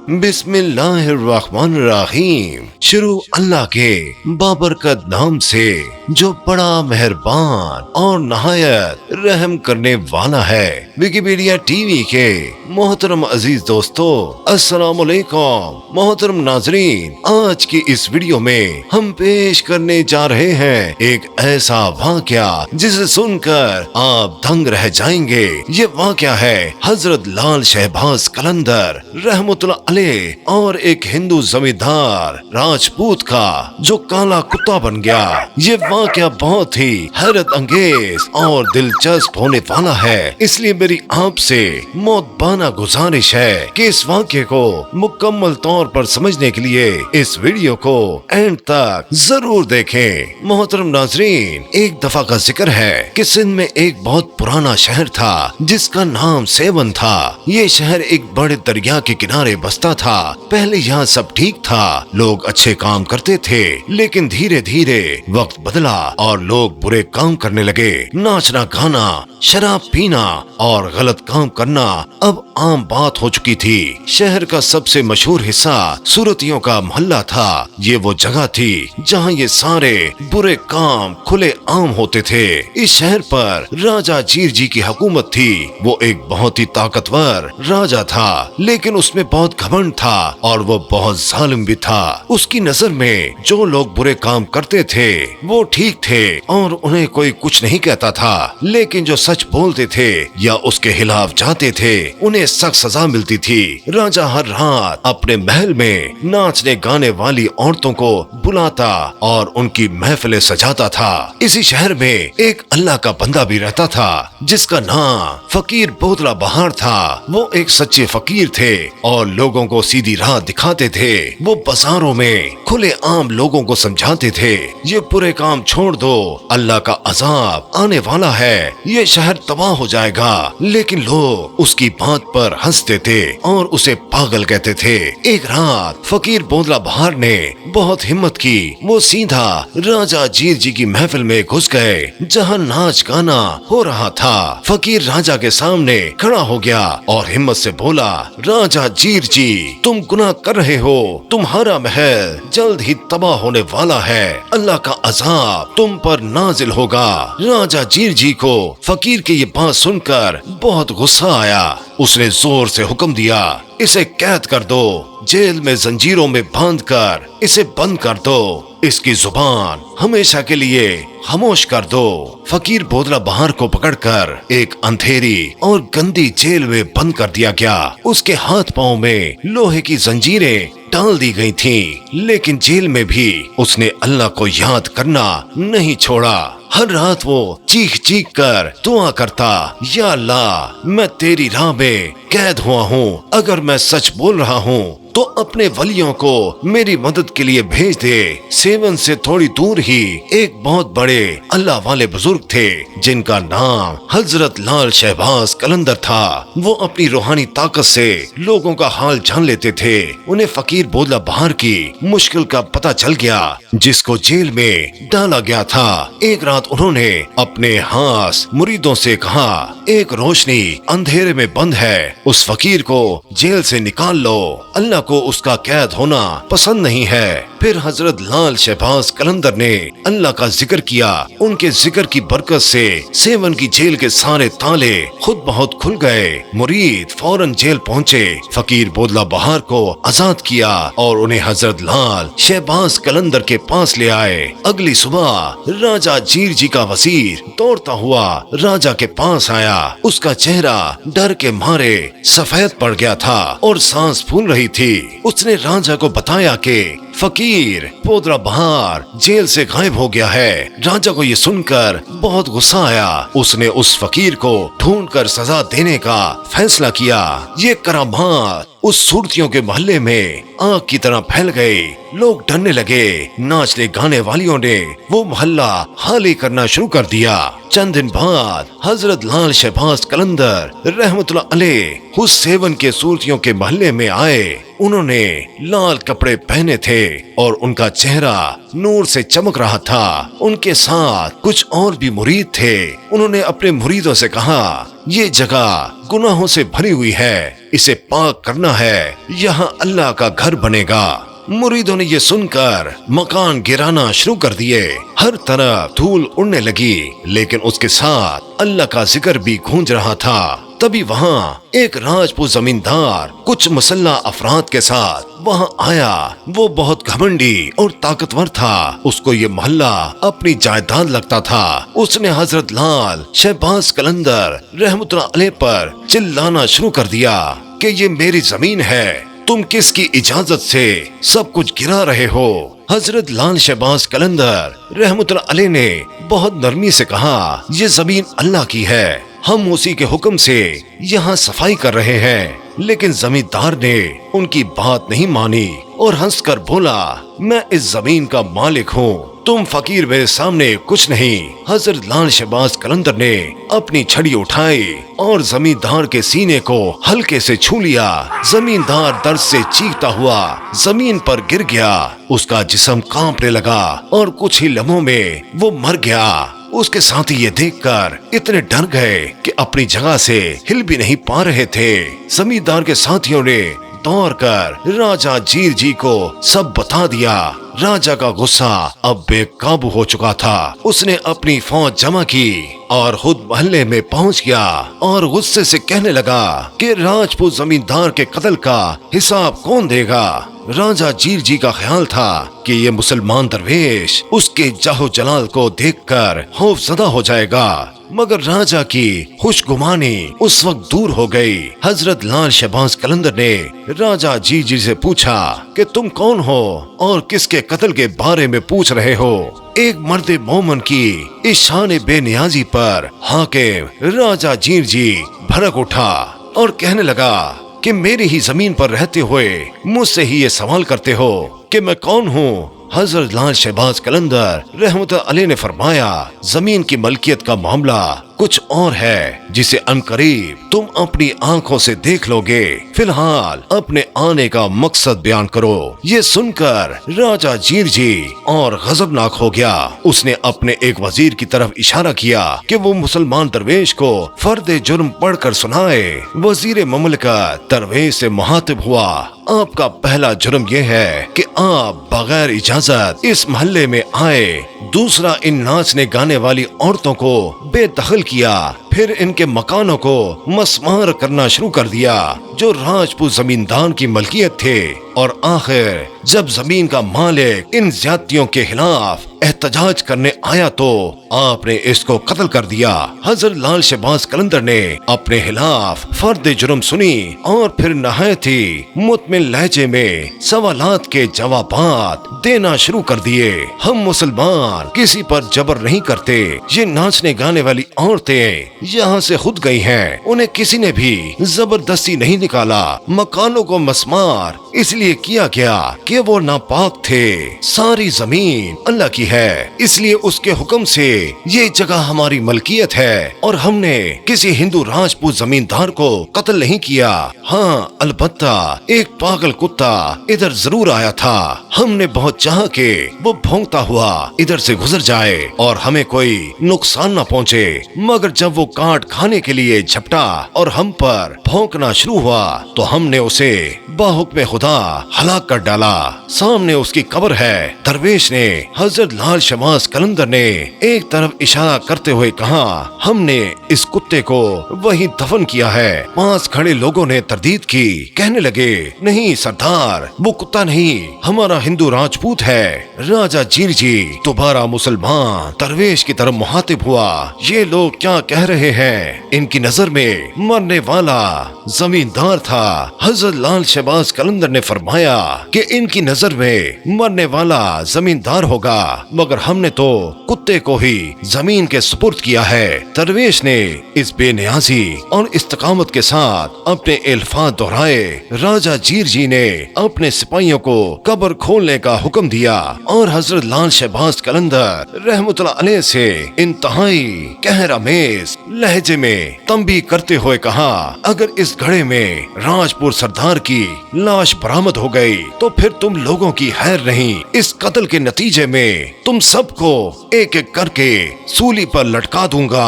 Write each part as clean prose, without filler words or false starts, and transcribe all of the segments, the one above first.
बिस्मिल्लाहिर्रहमानिर्रहीम। शुरू अल्लाह के बाबरकत नाम से जो बड़ा मेहरबान और नहायत रहम करने वाला है। विकिपीडिया टीवी के मोहतरम अजीज दोस्तों, अस्सलाम वालेकुम। मोहतरम नाजरीन, आज की इस वीडियो में हम पेश करने जा रहे हैं एक ऐसा वाकया जिसे सुनकर आप दंग रह जाएंगे। ये वाकया है हजरत लाल शहबाज कलंदर रहमतुल्लाह अलैह और एक हिंदू जमींदार राजपूत का जो काला कुत्ता बन गया। ये वाकया बहुत ही हैरत अंगेज और दिलचस्प होने वाला है, इसलिए मेरी आपसे मोहब्बाना गुजारिश है कि इस वाकये को मुकम्मल तौर पर समझने के लिए इस वीडियो को एंड तक जरूर देखें। मोहतरम नाजरीन, एक दफा का जिक्र है कि सिंध में एक बहुत पुराना शहर था जिसका नाम सेवन था। ये शहर एक बड़े दरिया के किनारे बसता था। पहले यहाँ सब ठीक था, लोग अच्छे काम करते थे, लेकिन धीरे धीरे वक्त बदला और लोग बुरे काम करने लगे। नाचना गाना, शराब पीना और गलत काम करना अब आम बात हो चुकी थी। शहर का सबसे मशहूर हिस्सा सूरतियों का मोहल्ला था। ये वो जगह थी जहाँ ये सारे बुरे काम खुले आम होते थे। इस शहर पर राजा जीर जी की हुकूमत थी। वो एक बहुत ही ताकतवर राजा था, लेकिन उसमें बहुत घमंड था और वो बहुत जालिम भी था। उसकी नजर में जो लोग बुरे काम करते थे वो ठीक थे और उन्हें कोई कुछ नहीं कहता था, लेकिन जो सच बोलते थे या उसके खिलाफ जाते थे उन्हें सख्त सजा मिलती थी। राजा हर रात अपने महल में नाचने गाने वाली औरतों को बुलाता और उनकी महफिलें सजाता था। इसी शहर में एक अल्लाह का बंदा भी रहता था जिसका नाम फकीर बोदला बहार था। वो एक सच्चे फकीर थे और लोगों को सीधी राह दिखाते थे। वो बाजारों में खुले आम लोगों को समझाते थे, ये बुरे काम छोड़ दो, अल्लाह का अजाब आने वाला है, ये शहर तबाह हो जाएगा। लेकिन लोग उसकी बात पर हंसते थे और उसे पागल कहते थे। एक रात फकीर बोदला बहार ने बहुत हिम्मत की। वो सीधा राजा जीर जी की महफिल में घुस गए जहाँ नाच गाना हो रहा था। फकीर राजा के सामने खड़ा हो गया और हिम्मत से बोला, राजा जीर जी, तुम गुनाह कर रहे हो, तुम्हारा महल जल्द ही तबाह होने वाला है, अल्लाह का अजाब तुम पर नाजिल होगा। राजा जीर जी को फकीर की ये बात सुनकर बहुत गुस्सा आया। उसने जोर से हुक्म दिया, इसे कैद कर दो, जेल में जंजीरों में बांधकर इसे बंद कर दो, इसकी जुबान हमेशा के लिए खामोश कर दो। फकीर बोदला बहार को पकड़कर एक अंधेरी और गंदी जेल में बंद कर दिया गया। उसके हाथ पांव में लोहे की जंजीरें डाल दी गई थीं, लेकिन जेल में भी उसने अल्लाह को याद करना नहीं छोड़ा। हर रात वो चीख चीख कर दुआ करता, या अल्लाह, मैं तेरी राह में कैद हुआ हूँ, अगर मैं सच बोल रहा हूँ तो अपने वलियों को मेरी मदद के लिए भेज दे। सेवन से थोड़ी दूर ही एक बहुत बड़े अल्लाह वाले बुजुर्ग थे जिनका नाम हजरत लाल शहबाज कलंदर था। वो अपनी रूहानी ताकत से लोगों का हाल जान लेते थे। उन्हें फकीर बोदला बहार की मुश्किल का पता चल गया जिसको जेल में डाला गया था। एक रात उन्होंने अपने हास मुरीदों से कहा, एक रोशनी अंधेरे में बंद है, उस फकीर को जेल से निकाल लो, अल्लाह को उसका कैद होना पसंद नहीं है। फिर हजरत लाल शहबाज कलंदर ने अल्लाह का जिक्र किया। उनके जिक्र की बरकत से सेवन की जेल के सारे ताले खुद बहुत खुल गए। मुरीद फौरन जेल पहुँचे, फकीर बोदला बहार को आजाद किया और उन्हें हजरत लाल शहबाज कलंदर के पास ले आए। अगली सुबह राजा जीर जी का वजीर दौड़ता हुआ राजा के पास आया। उसका चेहरा डर के मारे सफेद पड़ गया था और सांस फूल रही थी। उसने राजा को बताया कि फकीर बोदला बहार जेल से गायब हो गया है। राजा को ये सुनकर बहुत गुस्सा आया। उसने उस फकीर को ढूंढकर सजा देने का फैसला किया। ये करामात उस सूरतियों के मोहल्ले में आग की तरह फैल गए। लोग डरने लगे। नाचने गाने वालियों ने वो मोहल्ला खाली करना शुरू कर दिया। चंद दिन बाद हजरत लाल शहबाज कलंदर रहमतुल्लाह अलैह उस सेवन के सूरतियों के मोहल्ले में आए। उन्होंने लाल कपड़े पहने थे और उनका चेहरा नूर से चमक रहा था। उनके साथ कुछ और भी मुरीद थे। उन्होंने अपने मुरीदों से कहा, ये जगह गुनाहों से भरी हुई है, इसे पाक करना है, यहाँ अल्लाह का घर बनेगा। मुरीदों ने ये सुनकर मकान गिराना शुरू कर दिए। हर तरफ धूल उड़ने लगी, लेकिन उसके साथ अल्लाह का जिक्र भी गूंज रहा था। तभी वहाँ एक राजपूत जमींदार कुछ मुसल्ला अफराद के साथ वहाँ आया। वो बहुत घमंडी और ताकतवर था। उसको ये मोहल्ला अपनी जायदाद लगता था। उसने हजरत लाल शहबाज कलंदर रहमतुल्लाह अलैह पर चिल्लाना शुरू कर दिया कि ये मेरी जमीन है, तुम किसकी इजाजत से सब कुछ गिरा रहे हो। हजरत लाल शहबाज कलंदर रहमतुल्लाह अलैह ने बहुत नरमी से कहा, ये जमीन अल्लाह की है, हम उसी के हुक्म से यहाँ सफाई कर रहे हैं। लेकिन जमींदार ने उनकी बात नहीं मानी और हंसकर बोला, मैं इस जमीन का मालिक हूँ, तुम फकीर मेरे सामने कुछ नहीं। हजरत लाल शहबाज कलंदर ने अपनी छड़ी उठाई और जमींदार के सीने को हल्के से छू लिया। जमींदार दर्द से चीखता हुआ जमीन पर गिर गया। उसका जिस्म कांपने लगा और कुछ ही लम्हों में वो मर गया। उसके साथी ये देखकर इतने डर गए कि अपनी जगह से हिल भी नहीं पा रहे थे। जमींदार के साथियों ने दौड़ कर राजा जीर जी को सब बता दिया। राजा का गुस्सा अब बेकाबू हो चुका था। उसने अपनी फौज जमा की और खुद महल्ले में पहुंच गया और गुस्से से कहने लगा कि राजपूत जमींदार के कत्ल का हिसाब कौन देगा। राजा जीर जी का ख्याल था कि ये मुसलमान दरवेश उसके जाहो जलाल को देखकर खौफजदा हो जाएगा, मगर राजा की खुशगुमानी उस वक्त दूर हो गई। हजरत लाल शहबाज कलंदर ने राजा जीर जी से पूछा कि तुम कौन हो और किसके कत्ल के बारे में पूछ रहे हो। एक मर्द मोमन की इस शान बेनियाजी पर हाकिम राजा जीर जी भड़क उठा और कहने लगा कि मेरी ही जमीन पर रहते हुए मुझसे ही ये सवाल करते हो कि मैं कौन हूँ। हजरत लाल शहबाज कलंदर रहमतुल्लाह अलैह ने फरमाया, जमीन की मलकियत का मामला कुछ और है जिसे अनकरीब तुम अपनी आंखों से देख लोगे। फिलहाल अपने आने का मकसद बयान करो। ये सुनकर राजा जीर जी और गजबनाक हो गया। उसने अपने एक वजीर की तरफ इशारा किया कि वो मुसलमान दरवेश को फर्द जुर्म पढ़कर सुनाए। वजीर ममलकत दरवेश से मुखातिब हुआ, आपका पहला जुर्म यह है कि आप बगैर इजाजत इस मोहल्ले में आए। दूसरा, इन नाचने गाने वाली औरतों को बेदखल किया। फिर इनके मकानों को मसमार करना शुरू कर दिया जो राजपूत जमींदार की मलकियत थे। और आखिर जब जमीन का मालिक इन ज्यादतियों के खिलाफ एहतजाज करने आया तो आपने इसको कत्ल कर दिया। हजरत लाल शहबाज कलंदर ने अपने खिलाफ फर्द जुर्म सुनी और फिर नहायत ही मुतमिन लहजे में सवालात के जवाबात देना शुरू कर दिए। हम मुसलमान किसी पर जबर नहीं करते। ये नाचने गाने वाली औरतें यहाँ से खुद गई हैं। उन्हें किसी ने भी जबरदस्ती नहीं निकाला। मकानों को मसमार इसलिए किया गया कि वो नापाक थे। सारी जमीन अल्लाह की है, इसलिए उसके हुक्म से ये जगह हमारी मलकियत है और हमने किसी हिंदू राजपूत जमींदार को कत्ल नहीं किया। हाँ, अलबत्ता एक पागल कुत्ता इधर जरूर आया था। हमने बहुत चाहा कि वो भौंकता हुआ इधर से गुजर जाए और हमें कोई नुकसान न पहुँचे, मगर जब वो काट खाने के लिए झपटा और हम पर भौंकना शुरू हुआ तो हमने उसे बाहुक्म खुदा हलाक कर डाला। सामने उसकी कब्र है। दरवेश ने हजरत लाल शहबाज कलंदर ने एक तरफ इशारा करते हुए कहा, हमने इस कुत्ते को वहीं दफन किया है। पास खड़े लोगों ने तरदीद की, कहने लगे, नहीं सरदार, वो कुत्ता नहीं, हमारा हिंदू राजपूत है। राजा जीर जी दोबारा मुसलमान दरवेश की तरफ मुखातिब हुआ, ये लोग क्या कह रहे हैं। इनकी नजर में मरने वाला जमींदार था। हजरत लाल शहबाज कलंदर ने फरमाया कि इनकी नजर में मरने वाला जमींदार होगा, मगर हमने तो कुत्ते को ही जमीन के सुपुर्द किया है। दरवेश ने इस बेनियाजी और इस्तकामत के साथ अपने अल्फाज दोहराए। राजा जीर जी ने अपने सिपाहियों को कब्र खोलने का हुक्म दिया और हजरत लाल शहबाज कलंदर रहमतुल्लाह अलैह से इंतहाई कहरामेज लहजे में तंबी करते हुए कहा, अगर इस घड़े में राजपुर सरदार की लाश बरामद हो गई तो फिर तुम लोगों की खैर नहीं। इस कत्ल के नतीजे में तुम सबको एक एक करके सूली पर लटका दूंगा।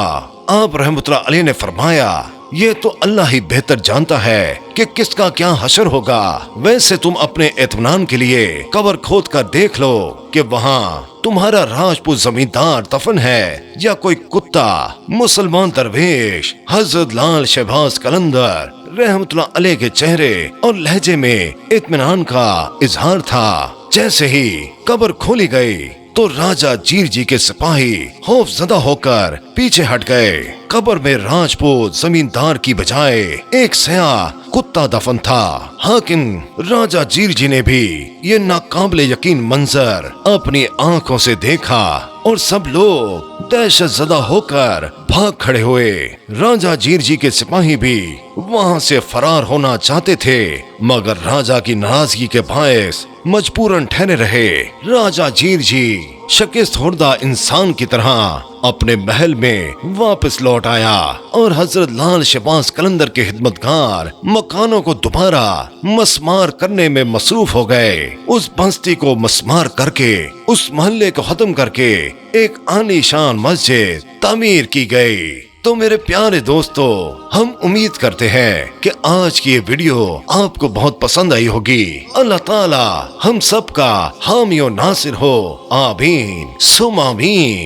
आप रहमतुल्लाह अलैह ने फरमाया, یہ تو اللہ ہی بہتر جانتا ہے کہ کس کا کیا حشر ہوگا۔ ویسے تم اپنے اطمینان کے لیے قبر کھود کر دیکھ لو کہ وہاں تمہارا راجپوت زمیندار دفن ہے یا کوئی کتا۔ مسلمان درویش حضرت لال شہباز قلندر رحمت اللہ علیہ کے چہرے اور لہجے میں اطمینان کا اظہار تھا۔ جیسے ہی قبر کھولی گئی تو راجا جیر جی کے سپاہی خوف زدہ ہو کر پیچھے ہٹ گئے۔ قبر میں راجپوت زمیندار کی بجائے ایک سیاہ کتا دفن تھا۔ حاکم راجا جیر جی نے بھی یہ ناقابل یقین منظر اپنی آنکھوں سے دیکھا اور سب لوگ دہشت زدہ ہو کر بھاگ کھڑے ہوئے۔ راجا جیر جی کے سپاہی بھی وہاں سے فرار ہونا چاہتے تھے مگر راجا کی ناراضگی کے باعث مجبوراً ٹھہرے رہے۔ راجا جیر جی شکست خوردہ انسان کی طرح اپنے محل میں واپس لوٹ آیا اور حضرت لال شہباز قلندر کے خدمتگار مکانوں کو دوبارہ مسمار کرنے میں مصروف ہو گئے۔ اس بستی کو مسمار کر کے اس محلے کو ختم کر کے ایک عالی شان مسجد تعمیر کی گئی۔ تو میرے پیارے دوستو، ہم امید کرتے ہیں کہ آج کی یہ ویڈیو آپ کو بہت پسند آئی ہوگی۔ اللہ تعالی ہم سب کا حامی و ناصر ہو، آمین ثم آمین۔